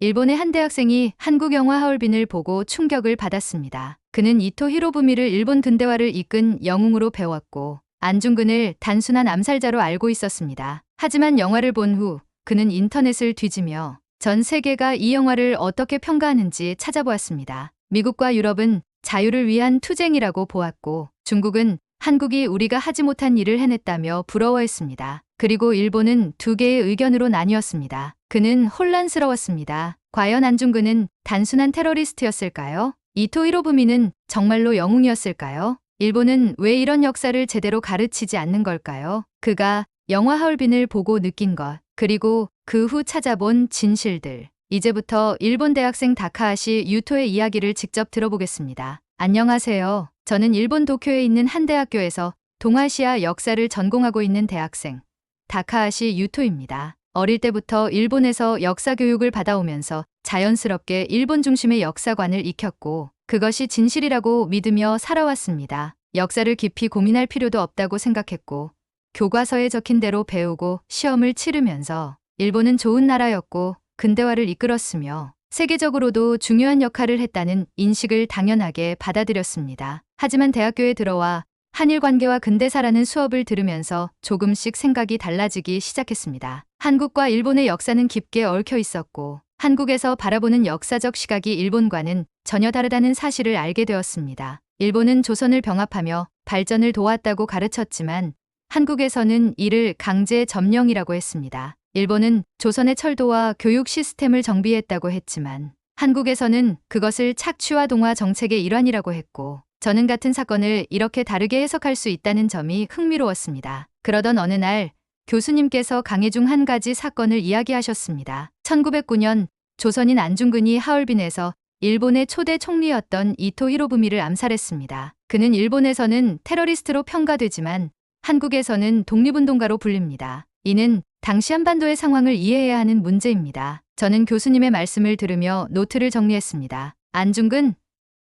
일본의 한 대학생이 한국 영화 하얼빈을 보고 충격을 받았습니다. 그는 이토 히로부미를 일본 근대화를 이끈 영웅으로 배웠고 안중근을 단순한 암살자로 알고 있었습니다. 하지만 영화를 본 후 그는 인터넷을 뒤지며 전 세계가 이 영화를 어떻게 평가하는지 찾아보았습니다. 미국과 유럽은 자유를 위한 투쟁이라고 보았고 중국은 한국이 우리가 하지 못한 일을 해냈다며 부러워했습니다. 그리고 일본은 두 개의 의견으로 나뉘었습니다. 그는 혼란스러웠습니다. 과연 안중근은 단순한 테러리스트였을까요? 이토 히로부미는 정말로 영웅이었을까요? 일본은 왜 이런 역사를 제대로 가르치지 않는 걸까요? 그가 영화 하얼빈을 보고 느낀 것, 그리고 그 후 찾아본 진실들. 이제부터 일본 대학생 다카하시 유토의 이야기를 직접 들어보겠습니다. 안녕하세요. 저는 일본 도쿄에 있는 한 대학교에서 동아시아 역사를 전공하고 있는 대학생 다카하시 유토입니다. 어릴 때부터 일본에서 역사 교육을 받아오면서 자연스럽게 일본 중심의 역사관을 익혔고 그것이 진실이라고 믿으며 살아왔습니다. 역사를 깊이 고민할 필요도 없다고 생각했고 교과서에 적힌 대로 배우고 시험을 치르면서 일본은 좋은 나라였고 근대화를 이끌었으며 세계적으로도 중요한 역할을 했다는 인식을 당연하게 받아들였습니다. 하지만 대학교에 들어와 한일 관계와 근대사라는 수업을 들으면서 조금씩 생각이 달라지기 시작했습니다. 한국과 일본의 역사는 깊게 얽혀 있었고 한국에서 바라보는 역사적 시각이 일본과는 전혀 다르다는 사실을 알게 되었습니다. 일본은 조선을 병합하며 발전을 도왔다고 가르쳤지만 한국에서는 이를 강제 점령이라고 했습니다. 일본은 조선의 철도와 교육 시스템을 정비했다고 했지만 한국에서는 그것을 착취와 동화 정책의 일환이라고 했고 저는 같은 사건을 이렇게 다르게 해석할 수 있다는 점이 흥미로웠습니다. 그러던 어느 날 교수님께서 강의 중 한 가지 사건을 이야기하셨습니다. 1909년 조선인 안중근이 하얼빈에서 일본의 초대 총리였던 이토 히로부미를 암살했습니다. 그는 일본에서는 테러리스트로 평가되지만 한국에서는 독립운동가로 불립니다. 이는 당시 한반도의 상황을 이해해야 하는 문제입니다. 저는 교수님의 말씀을 들으며 노트를 정리했습니다. 안중근,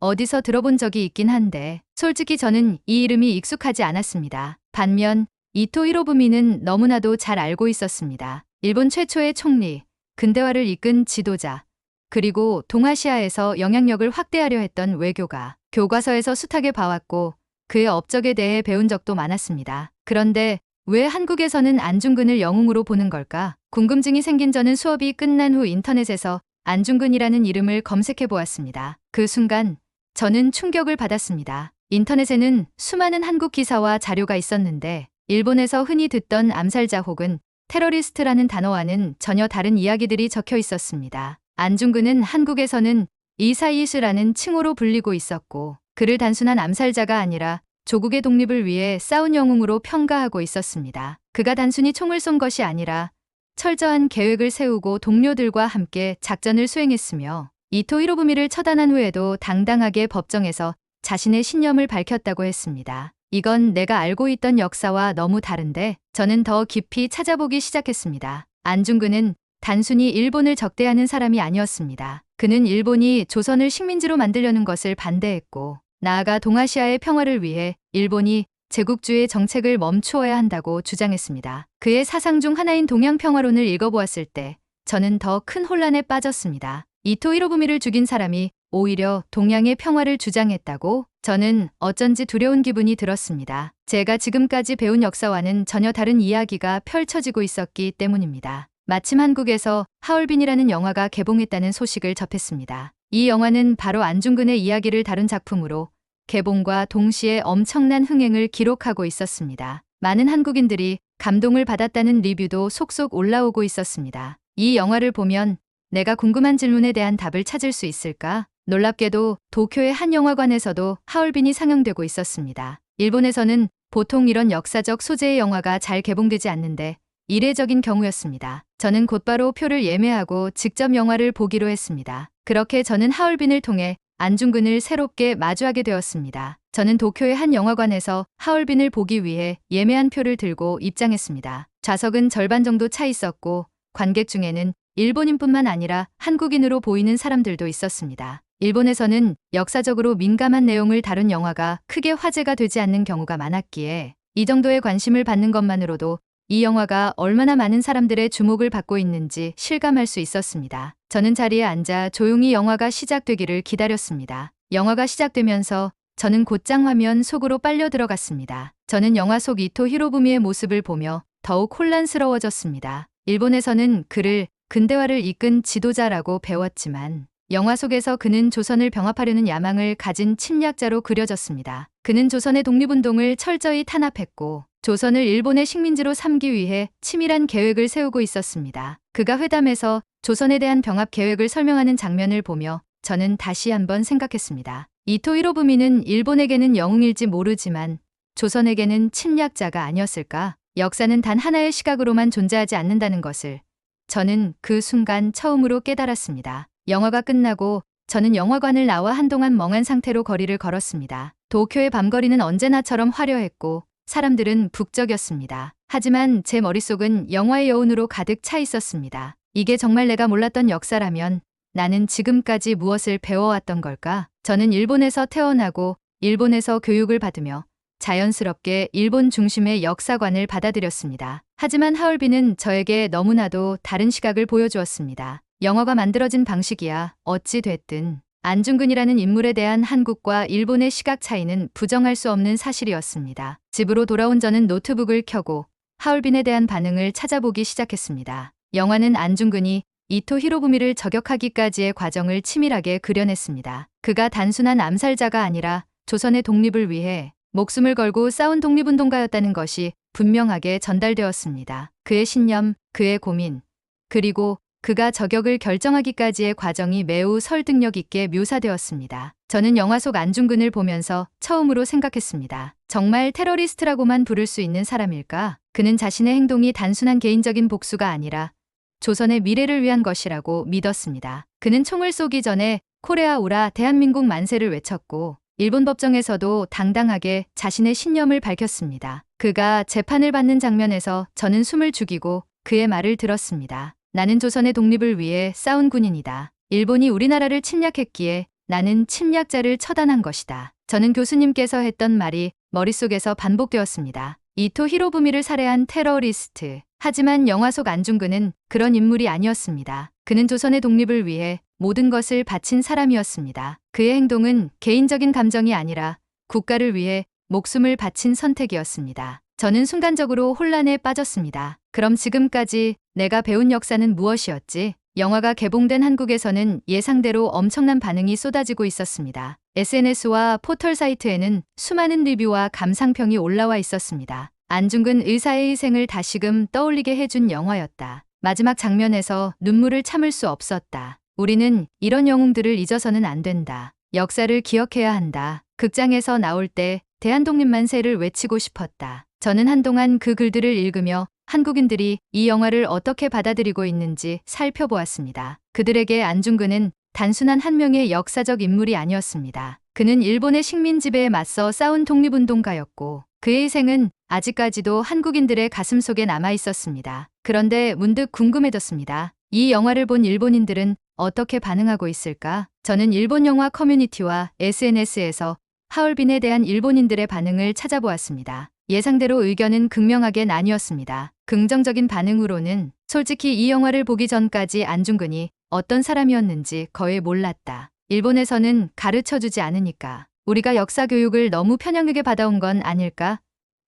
어디서 들어본 적이 있긴 한데 솔직히 저는 이 이름이 익숙하지 않았습니다. 반면 이토 히로부미는 너무나도 잘 알고 있었습니다. 일본 최초의 총리, 근대화를 이끈 지도자, 그리고 동아시아에서 영향력을 확대하려 했던 외교가 교과서에서 숱하게 봐왔고 그의 업적에 대해 배운 적도 많았습니다. 그런데 왜 한국에서는 안중근을 영웅으로 보는 걸까? 궁금증이 생긴 저는 수업이 끝난 후 인터넷에서 안중근이라는 이름을 검색해 보았습니다. 그 순간 저는 충격을 받았습니다. 인터넷에는 수많은 한국 기사와 자료가 있었는데 일본에서 흔히 듣던 암살자 혹은 테러리스트라는 단어와는 전혀 다른 이야기들이 적혀 있었습니다. 안중근은 한국에서는 이사이스라는 칭호로 불리고 있었고 그를 단순한 암살자가 아니라 조국의 독립을 위해 싸운 영웅으로 평가하고 있었습니다. 그가 단순히 총을 쏜 것이 아니라 철저한 계획을 세우고 동료들과 함께 작전을 수행했으며 이토 히로부미를 처단한 후에도 당당하게 법정에서 자신의 신념을 밝혔다고 했습니다. 이건 내가 알고 있던 역사와 너무 다른데 저는 더 깊이 찾아보기 시작했습니다. 안중근은 단순히 일본을 적대하는 사람이 아니었습니다. 그는 일본이 조선을 식민지로 만들려는 것을 반대했고 나아가 동아시아의 평화를 위해 일본이 제국주의 정책을 멈추어야 한다고 주장했습니다. 그의 사상 중 하나인 동양평화론을 읽어보았을 때 저는 더 큰 혼란에 빠졌습니다. 이토 히로부미를 죽인 사람이 오히려 동양의 평화를 주장했다고 저는 어쩐지 두려운 기분이 들었습니다. 제가 지금까지 배운 역사와는 전혀 다른 이야기가 펼쳐지고 있었기 때문입니다. 마침 한국에서 하얼빈이라는 영화가 개봉했다는 소식을 접했습니다. 이 영화는 바로 안중근의 이야기를 다룬 작품으로 개봉과 동시에 엄청난 흥행을 기록하고 있었습니다. 많은 한국인들이 감동을 받았다는 리뷰도 속속 올라오고 있었습니다. 이 영화를 보면 내가 궁금한 질문에 대한 답을 찾을 수 있을까? 놀랍게도 도쿄의 한 영화관에서도 하얼빈이 상영되고 있었습니다. 일본에서는 보통 이런 역사적 소재의 영화가 잘 개봉되지 않는데 이례적인 경우였습니다. 저는 곧바로 표를 예매하고 직접 영화를 보기로 했습니다. 그렇게 저는 하얼빈을 통해 안중근을 새롭게 마주하게 되었습니다. 저는 도쿄의 한 영화관에서 하얼빈을 보기 위해 예매한 표를 들고 입장했습니다. 좌석은 절반 정도 차 있었고 관객 중에는 일본인뿐만 아니라 한국인으로 보이는 사람들도 있었습니다. 일본에서는 역사적으로 민감한 내용을 다룬 영화가 크게 화제가 되지 않는 경우가 많았기에 이 정도의 관심을 받는 것만으로도 이 영화가 얼마나 많은 사람들의 주목을 받고 있는지 실감할 수 있었습니다. 저는 자리에 앉아 조용히 영화가 시작되기를 기다렸습니다. 영화가 시작되면서 저는 곧장 화면 속으로 빨려 들어갔습니다. 저는 영화 속 이토 히로부미의 모습을 보며 더욱 혼란스러워졌습니다. 일본에서는 그를 근대화를 이끈 지도자라고 배웠지만 영화 속에서 그는 조선을 병합하려는 야망을 가진 침략자로 그려졌습니다. 그는 조선의 독립운동을 철저히 탄압했고 조선을 일본의 식민지로 삼기 위해 치밀한 계획을 세우고 있었습니다. 그가 회담에서 조선에 대한 병합 계획을 설명하는 장면을 보며 저는 다시 한번 생각했습니다. 이토 히로부미는 일본에게는 영웅일지 모르지만 조선에게는 침략자가 아니었을까? 역사는 단 하나의 시각으로만 존재하지 않는다는 것을 저는 그 순간 처음으로 깨달았습니다. 영화가 끝나고 저는 영화관을 나와 한동안 멍한 상태로 거리를 걸었습니다. 도쿄의 밤거리는 언제나처럼 화려했고 사람들은 북적였습니다. 하지만 제 머릿속은 영화의 여운으로 가득 차 있었습니다. 이게 정말 내가 몰랐던 역사라면 나는 지금까지 무엇을 배워왔던 걸까? 저는 일본에서 태어나고 일본에서 교육을 받으며 자연스럽게 일본 중심의 역사관을 받아들였습니다. 하지만 하얼빈은 저에게 너무나도 다른 시각을 보여주었습니다. 영화가 만들어진 방식이야 어찌 됐든 안중근이라는 인물에 대한 한국과 일본의 시각 차이는 부정할 수 없는 사실이었습니다. 집으로 돌아온 저는 노트북을 켜고 하얼빈에 대한 반응을 찾아보기 시작했습니다. 영화는 안중근이 이토 히로부미를 저격하기까지의 과정을 치밀하게 그려냈습니다. 그가 단순한 암살자가 아니라 조선의 독립을 위해 목숨을 걸고 싸운 독립운동가였다는 것이 분명하게 전달되었습니다. 그의 신념, 그의 고민, 그리고 그가 저격을 결정하기까지의 과정이 매우 설득력 있게 묘사되었습니다. 저는 영화 속 안중근을 보면서 처음으로 생각했습니다. 정말 테러리스트라고만 부를 수 있는 사람일까? 그는 자신의 행동이 단순한 개인적인 복수가 아니라 조선의 미래를 위한 것이라고 믿었습니다. 그는 총을 쏘기 전에 코레아 오라 대한민국 만세를 외쳤고 일본 법정에서도 당당하게 자신의 신념을 밝혔습니다. 그가 재판을 받는 장면에서 저는 숨을 죽이고 그의 말을 들었습니다. 나는 조선의 독립을 위해 싸운 군인이다. 일본이 우리나라를 침략했기에 나는 침략자를 처단한 것이다. 저는 교수님께서 했던 말이 머릿속에서 반복되었습니다. 이토 히로부미를 살해한 테러리스트. 하지만 영화 속 안중근은 그런 인물이 아니었습니다. 그는 조선의 독립을 위해 모든 것을 바친 사람이었습니다. 그의 행동은 개인적인 감정이 아니라 국가를 위해 목숨을 바친 선택이었습니다. 저는 순간적으로 혼란에 빠졌습니다. 그럼 지금까지 내가 배운 역사는 무엇이었지? 영화가 개봉된 한국에서는 예상대로 엄청난 반응이 쏟아지고 있었습니다. SNS와 포털 사이트에는 수많은 리뷰와 감상평이 올라와 있었습니다. 안중근 의사의 희생을 다시금 떠올리게 해준 영화였다. 마지막 장면에서 눈물을 참을 수 없었다. 우리는 이런 영웅들을 잊어서는 안 된다. 역사를 기억해야 한다. 극장에서 나올 때 대한독립만세를 외치고 싶었다. 저는 한동안 그 글들을 읽으며 한국인들이 이 영화를 어떻게 받아들이고 있는지 살펴보았습니다. 그들에게 안중근은 단순한 한 명의 역사적 인물이 아니었습니다. 그는 일본의 식민 지배에 맞서 싸운 독립운동가였고 그의 희생은 아직까지도 한국인들의 가슴 속에 남아 있었습니다. 그런데 문득 궁금해졌습니다. 이 영화를 본 일본인들은 어떻게 반응하고 있을까? 저는 일본 영화 커뮤니티와 SNS에서 하얼빈에 대한 일본인들의 반응을 찾아보았습니다. 예상대로 의견은 극명하게 나뉘었습니다. 긍정적인 반응으로는 솔직히 이 영화를 보기 전까지 안중근이 어떤 사람이었는지 거의 몰랐다. 일본에서는 가르쳐주지 않으니까. 우리가 역사 교육을 너무 편향하게 받아온 건 아닐까?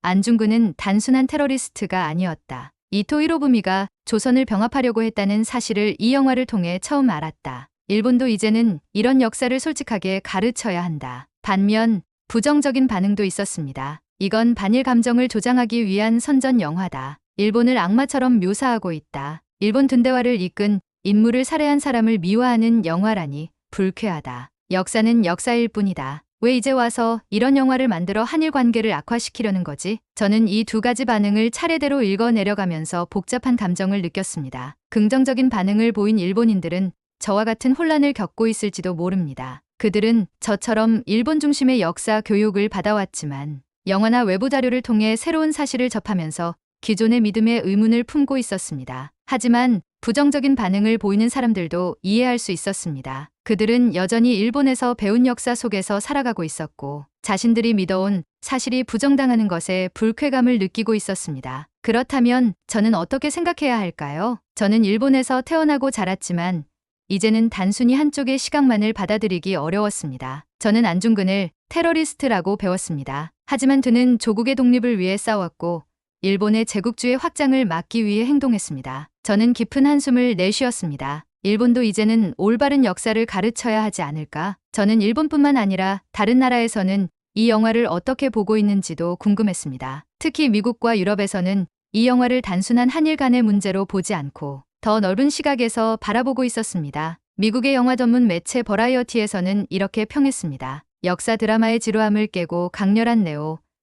안중근은 단순한 테러리스트가 아니었다. 이토 히로부미가 조선을 병합하려고 했다는 사실을 이 영화를 통해 처음 알았다. 일본도 이제는 이런 역사를 솔직하게 가르쳐야 한다. 반면 부정적인 반응도 있었습니다. 이건 반일 감정을 조장하기 위한 선전 영화다. 일본을 악마처럼 묘사하고 있다. 일본 근대화를 이끈 인물을 살해한 사람을 미화하는 영화라니 불쾌하다. 역사는 역사일 뿐이다. 왜 이제 와서 이런 영화를 만들어 한일 관계를 악화시키려는 거지? 저는 이 두 가지 반응을 차례대로 읽어내려가면서 복잡한 감정을 느꼈습니다. 긍정적인 반응을 보인 일본인들은 저와 같은 혼란을 겪고 있을지도 모릅니다. 그들은 저처럼 일본 중심의 역사 교육을 받아왔지만 영화나 외부 자료를 통해 새로운 사실을 접하면서 기존의 믿음에 의문을 품고 있었습니다. 하지만 부정적인 반응을 보이는 사람들도 이해할 수 있었습니다. 그들은 여전히 일본에서 배운 역사 속에서 살아가고 있었고 자신들이 믿어온 사실이 부정당하는 것에 불쾌감을 느끼고 있었습니다. 그렇다면 저는 어떻게 생각해야 할까요? 저는 일본에서 태어나고 자랐지만 이제는 단순히 한쪽의 시각만을 받아들이기 어려웠습니다. 저는 안중근을 테러리스트라고 배웠습니다. 하지만 그는 조국의 독립을 위해 싸웠고 일본의 제국주의 확장을 막기 위해 행동했습니다. 저는 깊은 한숨을 내쉬었습니다. 일본도 이제는 올바른 역사를 가르쳐야 하지 않을까? 저는 일본뿐만 아니라 다른 나라에서는 이 영화를 어떻게 보고 있는지도 궁금했습니다. 특히 미국과 유럽에서는 이 영화를 단순한 한일 간의 문제로 보지 않고 더 넓은 시각에서 바라보고 있었습니다. 미국의 영화 전문 매체 버라이어티에서는 이렇게 평했습니다. 역사 드라마의 지루함을 깨고 강렬한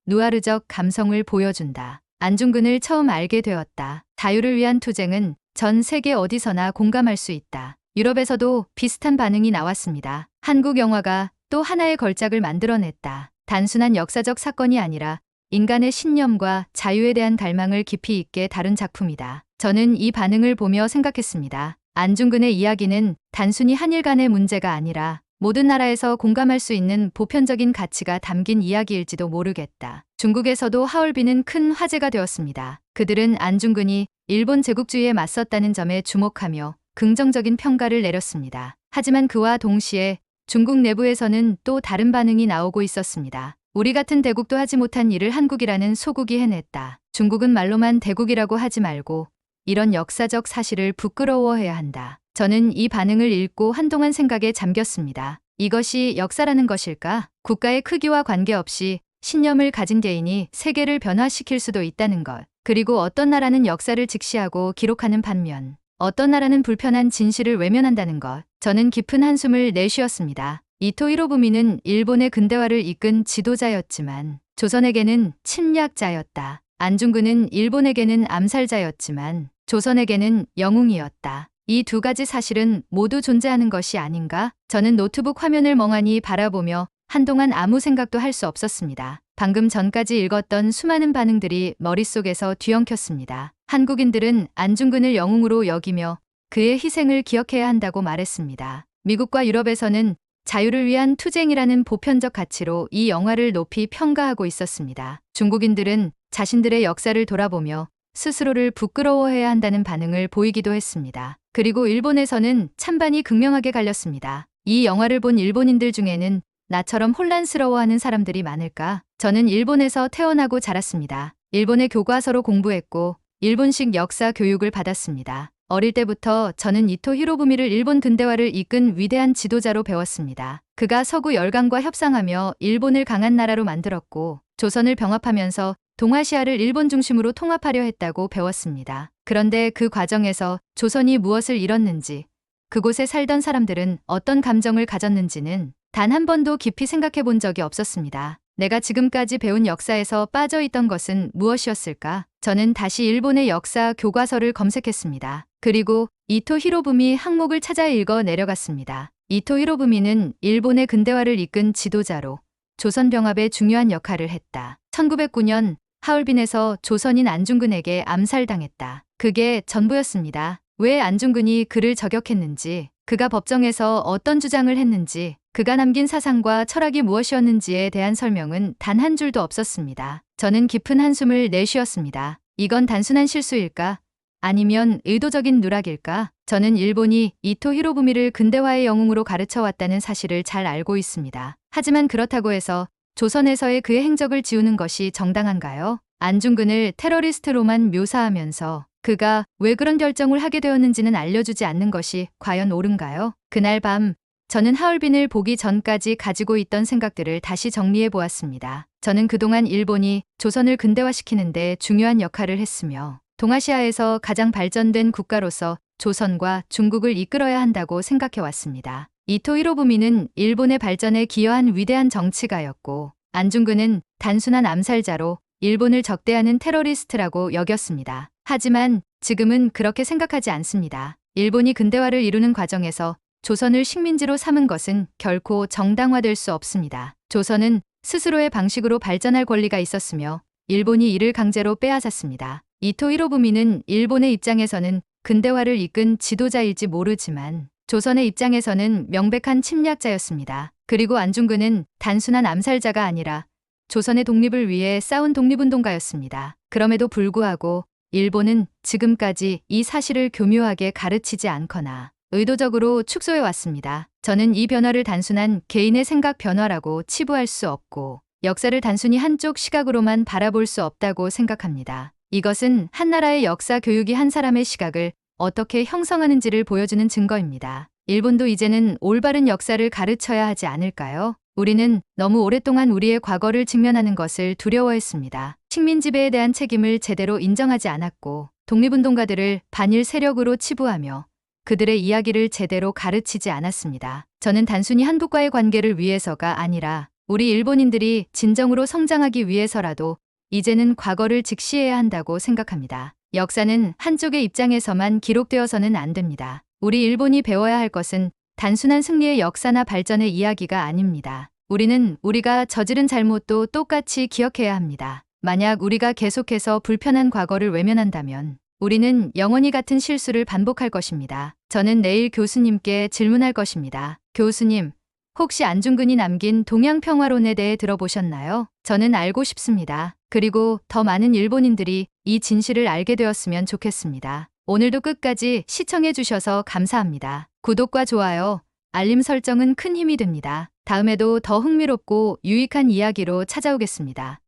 누아르적 감성을 보여준다. 안중근을 처음 알게 되었다. 자유를 위한 투쟁은 전 세계 어디서나 공감할 수 있다. 유럽에서도 비슷한 반응이 나왔습니다. 한국 영화가 또 하나의 걸작을 만들어냈다. 단순한 역사적 사건이 아니라 인간의 신념과 자유에 대한 갈망을 깊이 있게 다룬 작품이다. 저는 이 반응을 보며 생각했습니다. 안중근의 이야기는 단순히 한일 간의 문제가 아니라 모든 나라에서 공감할 수 있는 보편적인 가치가 담긴 이야기일지도 모르겠다. 중국에서도 하얼빈은 큰 화제가 되었습니다. 그들은 안중근이 일본 제국주의에 맞섰다는 점에 주목하며 긍정적인 평가를 내렸습니다. 하지만 그와 동시에 중국 내부에서는 또 다른 반응이 나오고 있었습니다. 우리 같은 대국도 하지 못한 일을 한국이라는 소국이 해냈다. 중국은 말로만 대국이라고 하지 말고 이런 역사적 사실을 부끄러워해야 한다. 저는 이 반응을 읽고 한동안 생각에 잠겼습니다. 이것이 역사라는 것일까? 국가의 크기와 관계없이 신념을 가진 개인이 세계를 변화시킬 수도 있다는 것. 그리고 어떤 나라는 역사를 직시하고 기록하는 반면 어떤 나라는 불편한 진실을 외면한다는 것. 저는 깊은 한숨을 내쉬었습니다. 이토 히로부미는 일본의 근대화를 이끈 지도자였지만 조선에게는 침략자였다. 안중근은 일본에게는 암살자였지만 조선에게는 영웅이었다. 이 두 가지 사실은 모두 존재하는 것이 아닌가? 저는 노트북 화면을 멍하니 바라보며 한동안 아무 생각도 할 수 없었습니다. 방금 전까지 읽었던 수많은 반응들이 머릿속에서 뒤엉켰습니다. 한국인들은 안중근을 영웅으로 여기며 그의 희생을 기억해야 한다고 말했습니다. 미국과 유럽에서는 자유를 위한 투쟁이라는 보편적 가치로 이 영화를 높이 평가하고 있었습니다. 중국인들은 자신들의 역사를 돌아보며 스스로를 부끄러워해야 한다는 반응을 보이기도 했습니다. 그리고 일본에서는 찬반이 극명하게 갈렸습니다. 이 영화를 본 일본인들 중에는 나처럼 혼란스러워하는 사람들이 많을까? 저는 일본에서 태어나고 자랐습니다. 일본의 교과서로 공부했고 일본식 역사 교육을 받았습니다. 어릴 때부터 저는 이토 히로부미를 일본 근대화를 이끈 위대한 지도자로 배웠습니다. 그가 서구 열강과 협상하며 일본을 강한 나라로 만들었고 조선을 병합하면서 동아시아를 일본 중심으로 통합하려 했다고 배웠습니다. 그런데 그 과정에서 조선이 무엇을 잃었는지, 그곳에 살던 사람들은 어떤 감정을 가졌는지는 단 한 번도 깊이 생각해 본 적이 없었습니다. 내가 지금까지 배운 역사에서 빠져 있던 것은 무엇이었을까? 저는 다시 일본의 역사 교과서를 검색했습니다. 그리고 이토 히로부미 항목을 찾아 읽어 내려갔습니다. 이토 히로부미는 일본의 근대화를 이끈 지도자로 조선 병합에 중요한 역할을 했다. 1909년 하얼빈에서 조선인 안중근에게 암살당했다. 그게 전부였습니다. 왜 안중근이 그를 저격했는지, 그가 법정에서 어떤 주장을 했는지, 그가 남긴 사상과 철학이 무엇이었는지에 대한 설명은 단 한 줄도 없었습니다. 저는 깊은 한숨을 내쉬었습니다. 이건 단순한 실수일까? 아니면 의도적인 누락일까? 저는 일본이 이토 히로부미를 근대화의 영웅으로 가르쳐왔다는 사실을 잘 알고 있습니다. 하지만 그렇다고 해서 조선에서의 그의 행적을 지우는 것이 정당한가요? 안중근을 테러리스트로만 묘사하면서 그가 왜 그런 결정을 하게 되었는지는 알려주지 않는 것이 과연 옳은가요? 그날 밤 저는 하얼빈을 보기 전까지 가지고 있던 생각들을 다시 정리해 보았습니다. 저는 그동안 일본이 조선을 근대화시키는데 중요한 역할을 했으며 동아시아에서 가장 발전된 국가로서 조선과 중국을 이끌어야 한다고 생각해 왔습니다. 이토 히로부미는 일본의 발전에 기여한 위대한 정치가였고 안중근은 단순한 암살자로 일본을 적대하는 테러리스트라고 여겼습니다. 하지만 지금은 그렇게 생각하지 않습니다. 일본이 근대화를 이루는 과정에서 조선을 식민지로 삼은 것은 결코 정당화될 수 없습니다. 조선은 스스로의 방식으로 발전할 권리가 있었으며 일본이 이를 강제로 빼앗았습니다. 이토 히로부미는 일본의 입장에서는 근대화를 이끈 지도자일지 모르지만 조선의 입장에서는 명백한 침략자였습니다. 그리고 안중근은 단순한 암살자가 아니라 조선의 독립을 위해 싸운 독립운동가였습니다. 그럼에도 불구하고 일본은 지금까지 이 사실을 교묘하게 가르치지 않거나 의도적으로 축소해 왔습니다. 저는 이 변화를 단순한 개인의 생각 변화라고 치부할 수 없고 역사를 단순히 한쪽 시각으로만 바라볼 수 없다고 생각합니다. 이것은 한 나라의 역사 교육이 한 사람의 시각을 어떻게 형성하는지를 보여주는 증거입니다. 일본도 이제는 올바른 역사를 가르쳐야 하지 않을까요? 우리는 너무 오랫동안 우리의 과거를 직면하는 것을 두려워했습니다. 식민 지배에 대한 책임을 제대로 인정하지 않았고 독립운동가들을 반일 세력으로 치부하며 그들의 이야기를 제대로 가르치지 않았습니다. 저는 단순히 한국과의 관계를 위해서가 아니라 우리 일본인들이 진정으로 성장하기 위해서라도 이제는 과거를 직시해야 한다고 생각합니다. 역사는 한쪽의 입장에서만 기록되어서는 안 됩니다. 우리 일본이 배워야 할 것은 단순한 승리의 역사나 발전의 이야기가 아닙니다. 우리는 우리가 저지른 잘못도 똑같이 기억해야 합니다. 만약 우리가 계속해서 불편한 과거를 외면한다면 우리는 영원히 같은 실수를 반복할 것입니다. 저는 내일 교수님께 질문할 것입니다. 교수님, 혹시 안중근이 남긴 동양평화론에 대해 들어보셨나요? 저는 알고 싶습니다. 그리고 더 많은 일본인들이 이 진실을 알게 되었으면 좋겠습니다. 오늘도 끝까지 시청해 주셔서 감사합니다. 구독과 좋아요, 알림 설정은 큰 힘이 됩니다. 다음에도 더 흥미롭고 유익한 이야기로 찾아오겠습니다.